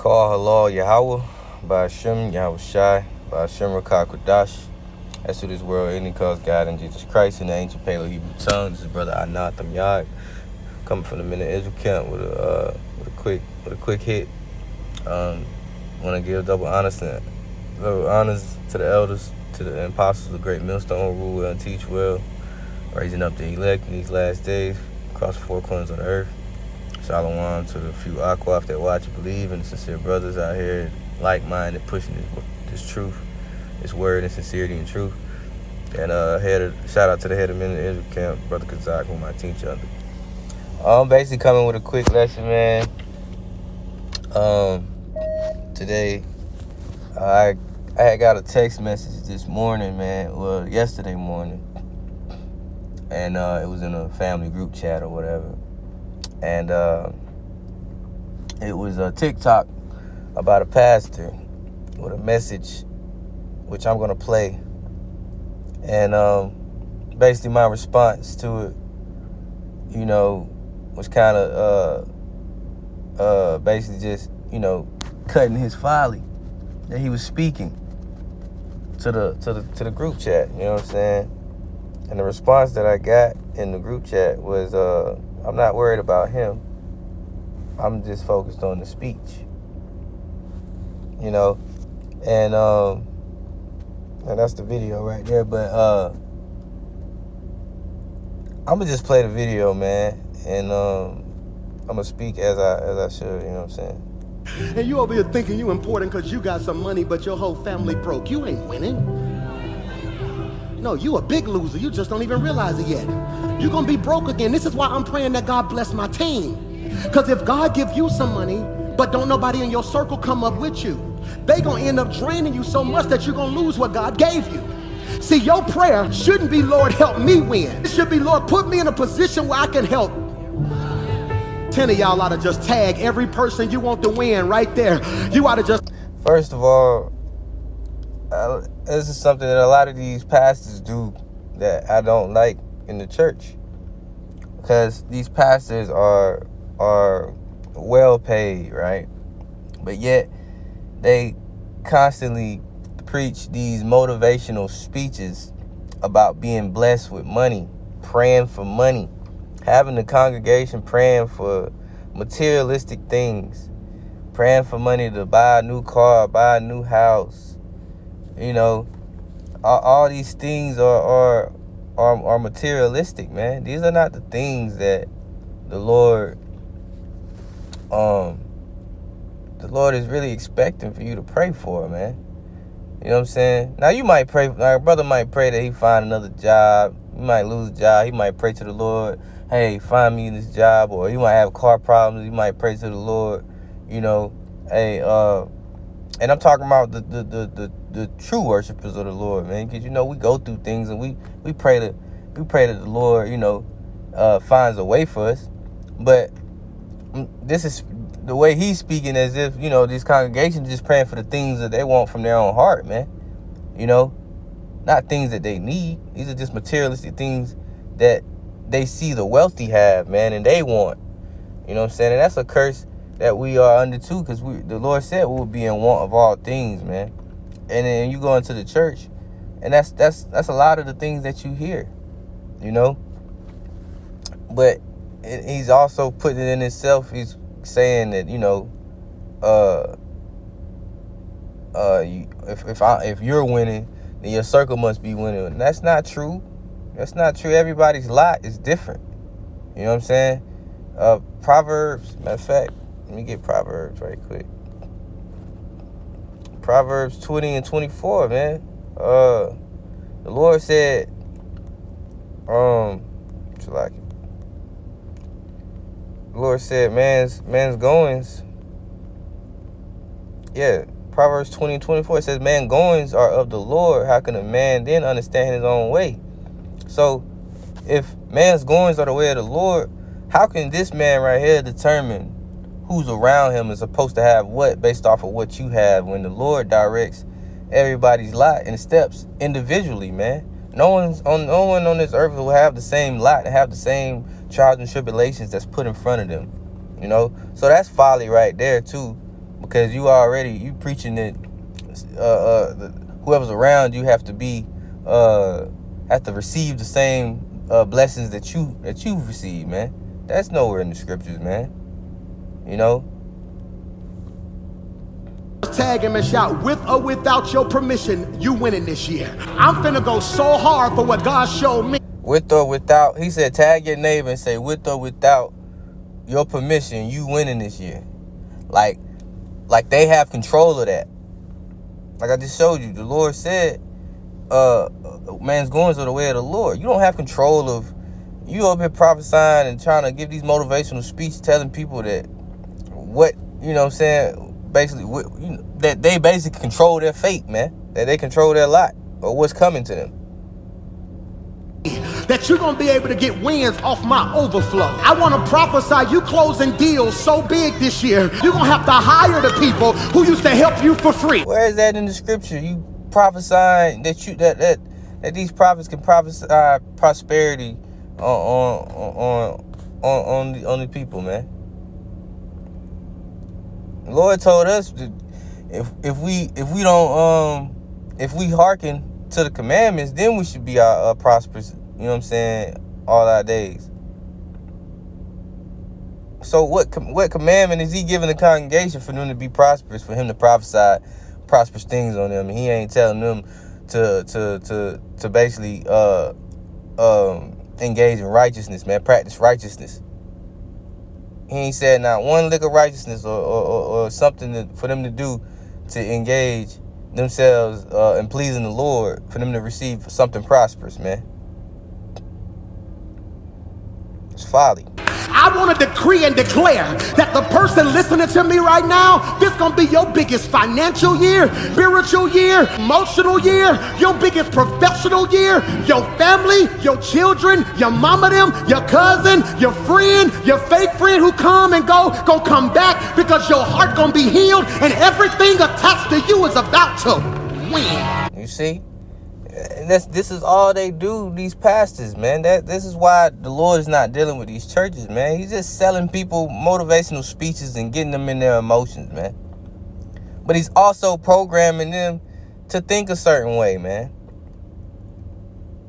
Call halal Yahawah, bahasham Yahawashi, bahasham Rakakadash. That's who this world any calls God and Jesus Christ in the ancient Paleo Hebrew tongue. This is brother Anatham Yad, coming from the Minute Israel camp with a quick hit. Want to give double honors to the elders, to the apostles of great millstone who rule well and teach well, raising up the elect in these last days across the four corners of the earth. Shalom to the few Aquaf that watch and believe, and sincere brothers out here like-minded, pushing this truth, this word and sincerity and truth. And shout out to the head of Minute Israel camp, Brother Kazak, whom I teach under. I'm basically coming with a quick lesson, man. Today, I had got a text message this morning, man. Well, yesterday morning, and it was in a family group chat or whatever. And it was a TikTok about a pastor with a message, which I'm gonna play. And basically my response to it, was kind of basically just, cutting his folly that he was speaking to the group chat. You know what I'm saying? And the response that I got in the group chat was, I'm not worried about him. I'm just focused on the speech. And that's the video right there. But I'm gonna just play the video, man, and I'm gonna speak as I should. You know what I'm saying? And you over here thinking you important because you got some money, but your whole family broke. You ain't winning. No, you a big loser. You just don't even realize it yet. You're going to be broke again. This is why I'm praying that God bless my team. Because if God give you some money, but don't nobody in your circle come up with you, they going to end up draining you so much that you're going to lose what God gave you. See, your prayer shouldn't be, Lord, help me win. It should be, Lord, put me in a position where I can help. 10 of y'all ought to just tag every person you want to win right there. You ought to just... First of all, this is something that a lot of these pastors do that I don't like in the church, because these pastors are well paid, right? But yet they constantly preach these motivational speeches about being blessed with money, praying for money, having the congregation praying for materialistic things, praying for money to buy a new car, buy a new house. All these things are materialistic, man. These are not the things that the Lord is really expecting for you to pray for, man. You know what I'm saying? Now you might pray, our brother might pray that he find another job. He might lose a job. He might pray to the Lord, hey, find me this job. Or he might have car problems. He might pray to the Lord, hey, and I'm talking about the true worshipers of the Lord, man. Because we go through things and we pray that the Lord, finds a way for us. But this is the way he's speaking, as if these congregations just praying for the things that they want from their own heart, man. Not things that they need. These are just materialistic things that they see the wealthy have, man, and they want. You know what I'm saying? And that's a curse that we are under too, because the Lord said we would be in want of all things, man. And then you go into the church, and that's a lot of the things that you hear, But he's also putting it in himself. He's saying that if you're winning, then your circle must be winning. And that's not true. That's not true. Everybody's lot is different. You know what I'm saying? Proverbs, matter of fact, let me get Proverbs right quick. Proverbs 20 and 24, man. The Lord said, the Lord said, man's goings. Yeah, Proverbs 20 and 24, it says, man's goings are of the Lord. How can a man then understand his own way? So, if man's goings are the way of the Lord, how can this man right here determine who's around him is supposed to have what based off of what you have, when the Lord directs everybody's lot and steps individually, man? No one on this earth will have the same lot and have the same trials and tribulations that's put in front of them, So that's folly right there too. because you preaching that whoever's around you have to receive the same blessings that you've received, man. That's nowhere in the scriptures, man. You know. Tag him and shout, with or without your permission, you winning this year. I'm finna go so hard for what God showed me. With or without, he said, tag your neighbor and say, with or without your permission, you winning this year. Like they have control of that. Like I just showed you, the Lord said, man's goings are the way of the Lord. You don't have control of, you up here prophesying and trying to give these motivational speeches telling people that what, you know what I'm saying, basically, that they basically control their fate, man. That they control their lot or what's coming to them. That you're going to be able to get wins off my overflow. I want to prophesy you closing deals so big this year, you're going to have to hire the people who used to help you for free. Where is that in the scripture? You prophesying that these prophets can prophesy prosperity on the people, man. The Lord told us that if we hearken to the commandments, then we should be prosperous, you know what I'm saying, all our days. So what commandment is he giving the congregation for them to be prosperous, for him to prophesy prosperous things on them? And he ain't telling them to basically engage in righteousness, man, practice righteousness. He ain't said not one lick of righteousness or something for them to do to engage themselves in pleasing the Lord, for them to receive something prosperous, man. It's folly. I want to decree and declare that the person listening to me right now, this going to be your biggest financial year, spiritual year, emotional year, your biggest professional year, your family, your children, your mama them, your cousin, your friend, your fake friend who come and go, gonna come back because your heart gonna be healed and everything attached to you is about to win. You see? And this is all they do, these pastors, man. This is why the Lord is not dealing with these churches, man. He's just selling people motivational speeches and getting them in their emotions, man. But he's also programming them to think a certain way, man.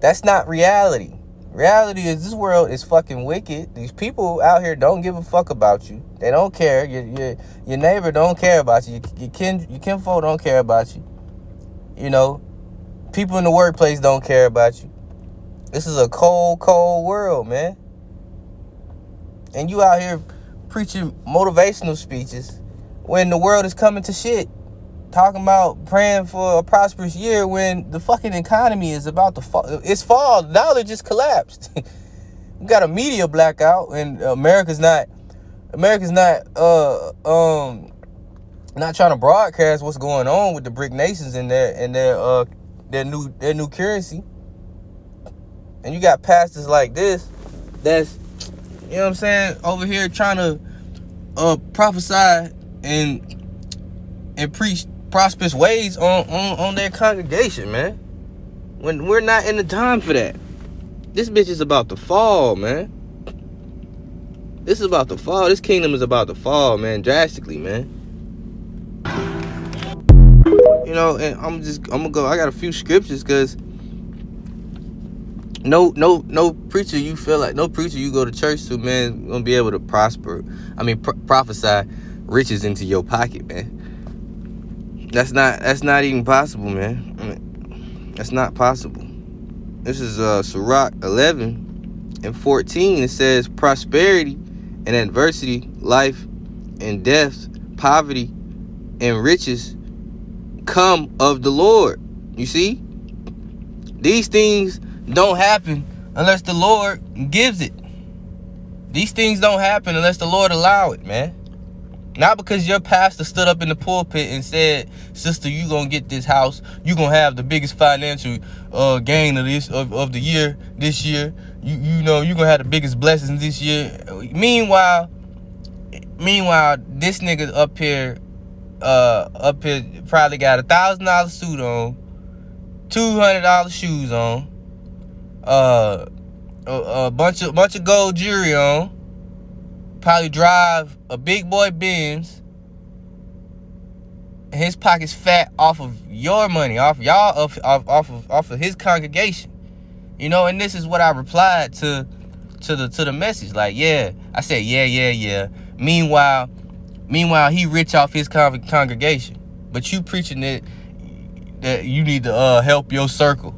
That's not reality. Reality is this world is fucking wicked. These people out here don't give a fuck about you. They don't care. Your neighbor don't care about you. Your kinfolk don't care about you. You know, people in the workplace don't care about you. This is a cold, cold world, man. And you out here preaching motivational speeches when the world is coming to shit. Talking about praying for a prosperous year when the fucking economy is about to fall. It's fall. The dollar just collapsed. We got a media blackout, and America's not trying to broadcast what's going on with the BRIC nations and their new currency. And you got pastors like this that's, you know what I'm saying, over here trying to prophesy and preach prosperous ways on their congregation, man. When we're not in the time for that. This bitch is about to fall, man. This is about to fall. This kingdom is about to fall, man, drastically, man. You know, and I'm gonna go. I got a few scriptures because no preacher you go to church to, man, gonna be able to prophesy riches into your pocket, man. That's not even possible, man. I mean, that's not possible. This is Sirach 11:14. It says, prosperity and adversity, life and death, poverty and riches come of the Lord. You see? These things don't happen unless the Lord gives it. These things don't happen unless the Lord allow it, man. Not because your pastor stood up in the pulpit and said, sister, you gonna get this house. You gonna have the biggest financial gain of the year this year. You know, you gonna have the biggest blessings this year. Meanwhile, this nigga up here probably got $1,000 suit on, $200 shoes on, a bunch of gold jewelry on, probably drive a big boy Benz, his pocket's fat off of your money, off y'all, off of his congregation. You know, and this is what I replied to the message. Like, yeah, I said, yeah. Meanwhile, he rich off his congregation, but you preaching that you need to help your circle,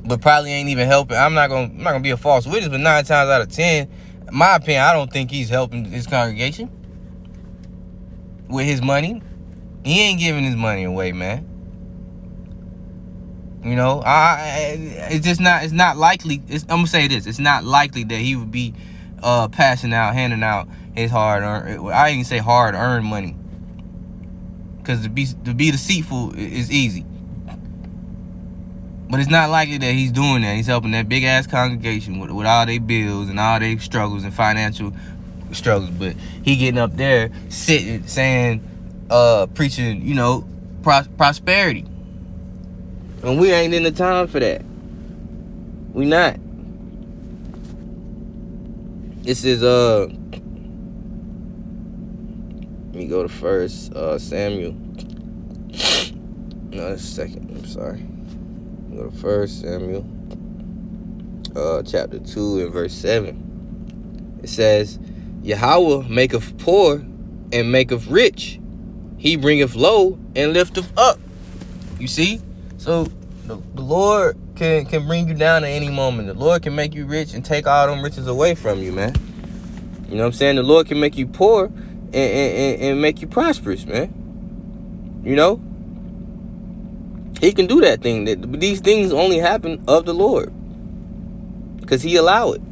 but probably ain't even helping. I'm not gonna be a false witness, but 9 times out of 10, in my opinion, I don't think he's helping his congregation with his money. He ain't giving his money away, man. You know, it's just not. It's not likely. I'm gonna say this. It's not likely that he would be handing out his hard-earned. I ain't even say hard-earned money, because to be deceitful is easy. But it's not likely that he's doing that. He's helping that big ass congregation with all their bills and all their struggles and financial struggles. But he getting up there, sitting, saying, preaching, you know, prosperity. And we ain't in the time for that. We not. This is let me go to first Samuel. No, that's second. I'm sorry. Go to first Samuel chapter 2 and verse 7. It says, Yahawah maketh poor and maketh rich. He bringeth low and lifteth up. You see? So the Lord can bring you down at any moment. The Lord can make you rich and take all them riches away from you, man. You know what I'm saying? The Lord can make you poor and make you prosperous, man. You know? He can do that thing. These things only happen of the Lord, because he allow it.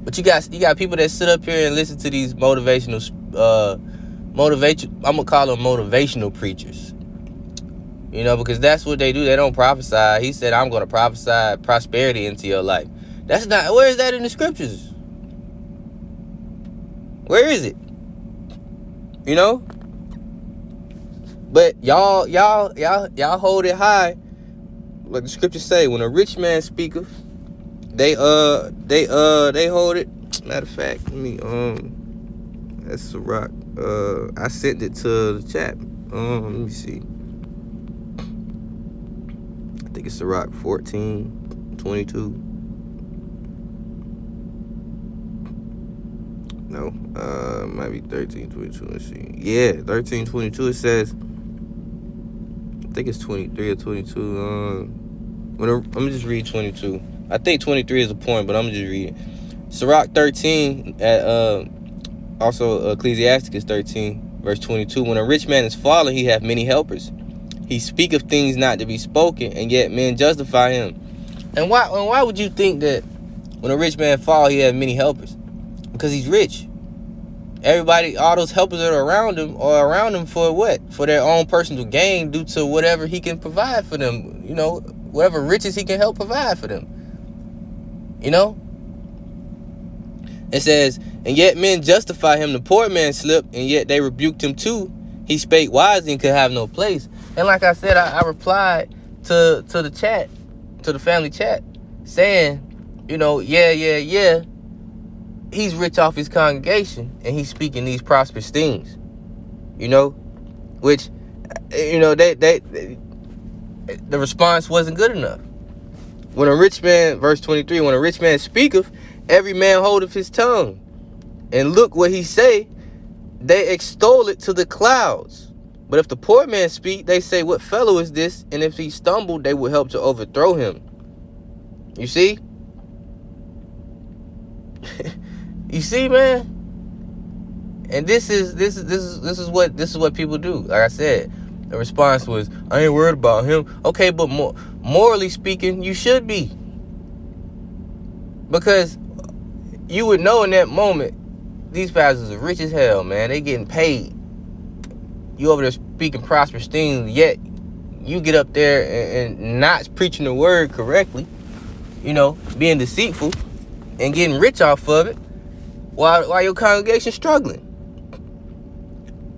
But you got people that sit up here and listen to these motivational I'm gonna call them motivational preachers. You know, because that's what they do. They don't prophesy. He said, I'm going to prophesy prosperity into your life. That's not, where is that in the scriptures? Where is it? You know? But y'all hold it high. Like the scriptures say, when a rich man speaketh, they hold it. Matter of fact, let me, that's a rock. I sent it to the chat. Let me see. I think it's the rock 14:22. No, might be 13:22. Let's see. Yeah, 13:22. It says, I think it's 23 or 22. I'm gonna just read 22. I think 23 is a point, but I'm gonna just read it. Sirach 13 at also Ecclesiasticus 13 verse 22. When a rich man is fallen, he hath many helpers. He speaketh things not to be spoken, and yet men justify him. And why would you think that when a rich man fall, he has many helpers? Because he's rich. Everybody, all those helpers that are around him for what? For their own personal gain, due to whatever he can provide for them. You know, whatever riches he can help provide for them. You know? It says, and yet men justify him. The poor man slipped, and yet they rebuked him too. He spake wisely and could have no place. And like I said, I replied to the chat, to the family chat, saying, you know, yeah. He's rich off his congregation, and he's speaking these prosperous things. You know, which, you know, the response wasn't good enough. When a rich man, verse 23, when a rich man speaketh, every man holdeth his tongue. And look what he say, they extol it to the clouds. But if the poor man speak, they say, what fellow is this? And if he stumbled, they will help to overthrow him. You see? You see, man? And this is what people do. Like I said, the response was, I ain't worried about him. Okay, but morally speaking, you should be. Because you would know in that moment, these pastors are rich as hell, man. They getting paid. You over there speaking prosperous things, yet you get up there and not preaching the word correctly, you know, being deceitful and getting rich off of it while your congregation's struggling.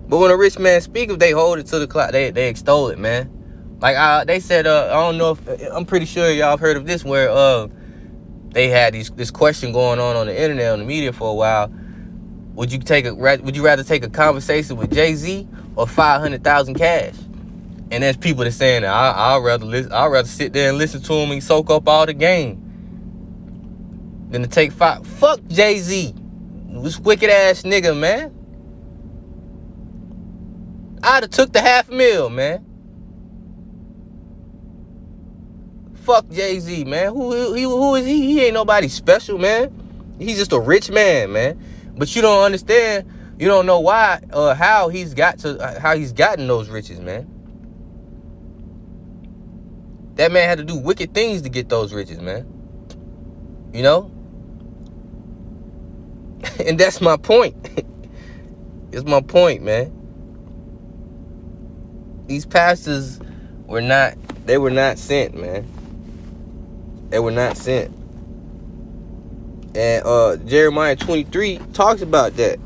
But when a rich man speaketh, they hold it to the cloud. They extol it, man. Like they said, I don't know if, I'm pretty sure y'all have heard of this, where they had this question going on the internet, on the media for a while. Would you rather take a conversation with Jay-Z or 500,000 cash. And there's people that saying that I'd rather sit there and listen to him and soak up all the game than to take five. Fuck Jay-Z, this wicked ass nigga, man. I'd have took the $500,000, man. Fuck Jay-Z, man. Who is he? He ain't nobody special, man. He's just a rich man, man. But you don't understand. You don't know why or how he's gotten those riches, man. That man had to do wicked things to get those riches, man. You know? And that's my point. It's my point, man. These pastors were not sent, man. They were not sent. And Jeremiah 23 talks about that.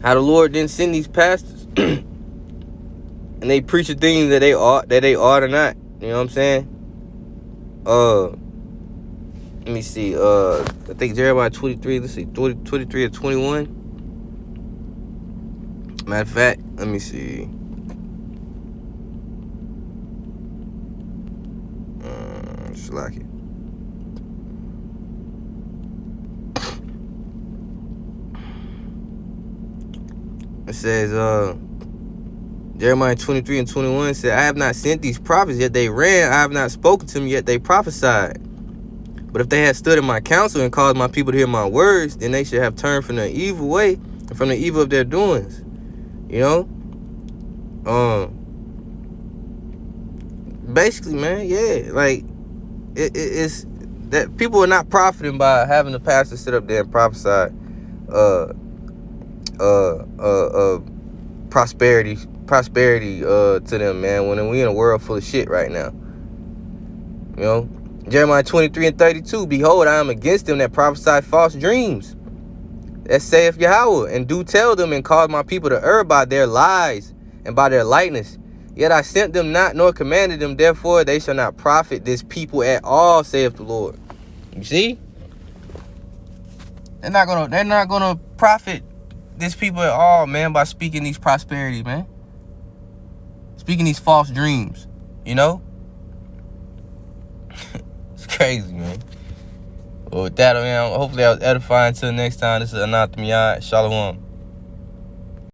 How the Lord didn't send these pastors. And they preach the things that they ought or not. You know what I'm saying? Let me see. I think Jeremiah 23, let's see, 23 or 21. Matter of fact, let me see. Just like it. It says, Jeremiah 23 and 21 said, I have not sent these prophets, yet they ran. I have not spoken to them, yet they prophesied. But if they had stood in my counsel and caused my people to hear my words, then they should have turned from their evil way and from the evil of their doings. You know? Basically, man, yeah, like, it's that people are not profiting by having the pastor sit up there and prophesy prosperity to them, man, when we in a world full of shit right now. You know? Jeremiah 23 and 32, behold, I am against them that prophesy false dreams. That saith Yahawah, and do tell them and cause my people to err by their lies and by their lightness. Yet I sent them not, nor commanded them, therefore they shall not profit this people at all, saith the Lord. You see? They're not gonna profit this people at all, man, by speaking these prosperity, man. Speaking these false dreams, you know? It's crazy, man. Well, with that, man, hopefully I was edifying. Until next time, this is Anathemiyah. Shalom.